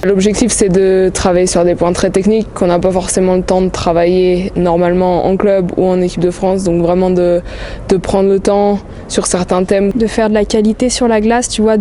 L'objectif, c'est de travailler sur des points très techniques qu'on n'a pas forcément le temps de travailler normalement en club ou en équipe de France. Donc vraiment de prendre le temps sur certains thèmes. De faire de la qualité sur la glace, tu vois,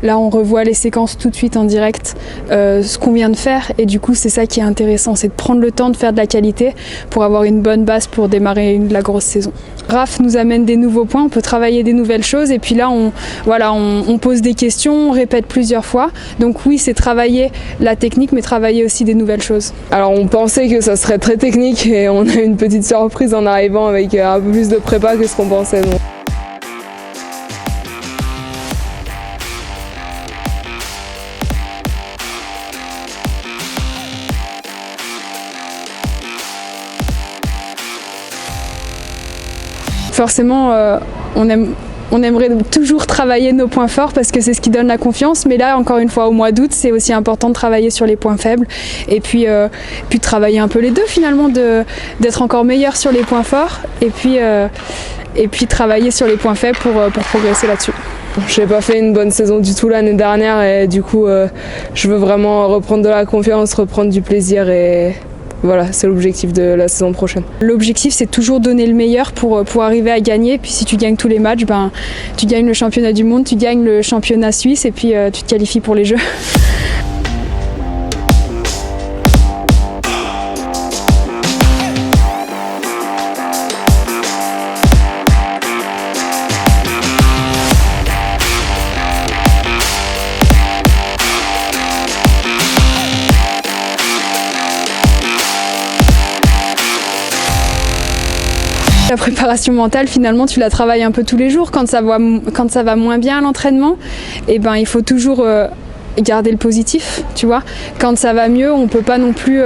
là on revoit les séquences tout de suite en direct, ce qu'on vient de faire, et du coup c'est ça qui est intéressant, c'est de prendre le temps de faire de la qualité pour avoir une bonne base pour démarrer la grosse saison. RAF nous amène des nouveaux points, on peut travailler des nouvelles choses, et puis là on pose des questions, on répète plusieurs fois. Donc oui, c'est travailler la technique, mais travailler aussi des nouvelles choses. Alors on pensait que ça serait très technique, et on a eu une petite surprise en arrivant avec un peu plus de prépa que ce qu'on pensait. Donc. Forcément, on aimerait toujours travailler nos points forts parce que c'est ce qui donne la confiance, mais là encore une fois au mois d'août c'est aussi important de travailler sur les points faibles et puis de travailler un peu les deux finalement, d'être encore meilleur sur les points forts et puis travailler sur les points faibles pour progresser là-dessus. Je n'ai pas fait une bonne saison du tout l'année dernière, et du coup je veux vraiment reprendre de la confiance, reprendre du plaisir, et voilà, c'est l'objectif de la saison prochaine. L'objectif, c'est toujours donner le meilleur pour arriver à gagner. Puis si tu gagnes tous les matchs, tu gagnes le championnat du monde, tu gagnes le championnat suisse et puis tu te qualifies pour les Jeux. La préparation mentale, finalement, tu la travailles un peu tous les jours. Quand ça va moins bien à l'entraînement, il faut toujours garder le positif, tu vois. Quand ça va mieux, on ne peut pas non plus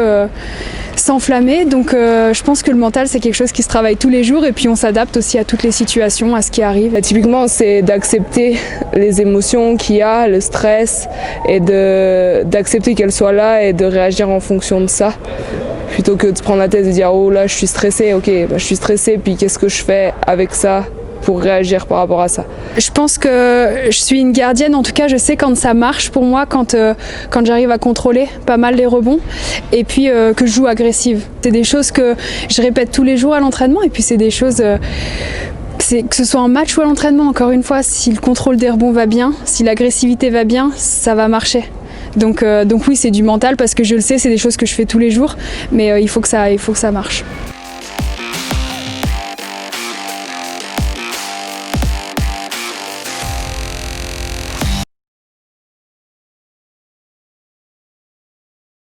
s'enflammer. Donc je pense que le mental, c'est quelque chose qui se travaille tous les jours, et puis on s'adapte aussi à toutes les situations, à ce qui arrive. Typiquement, c'est d'accepter les émotions qu'il y a, le stress, et d'accepter qu'elles soient là et de réagir en fonction de ça. Plutôt que de se prendre la tête et de dire « Oh là, je suis stressée, ok, je suis stressée, puis qu'est-ce que je fais avec ça pour réagir par rapport à ça ?» Je pense que je suis une gardienne, en tout cas je sais quand ça marche pour moi, quand j'arrive à contrôler pas mal les rebonds, et puis que je joue agressive. C'est des choses que je répète tous les jours à l'entraînement, et puis c'est des choses... que ce soit en match ou à l'entraînement, encore une fois, si le contrôle des rebonds va bien, si l'agressivité va bien, ça va marcher. Donc oui, c'est du mental parce que je le sais, c'est des choses que je fais tous les jours, mais il faut que ça marche.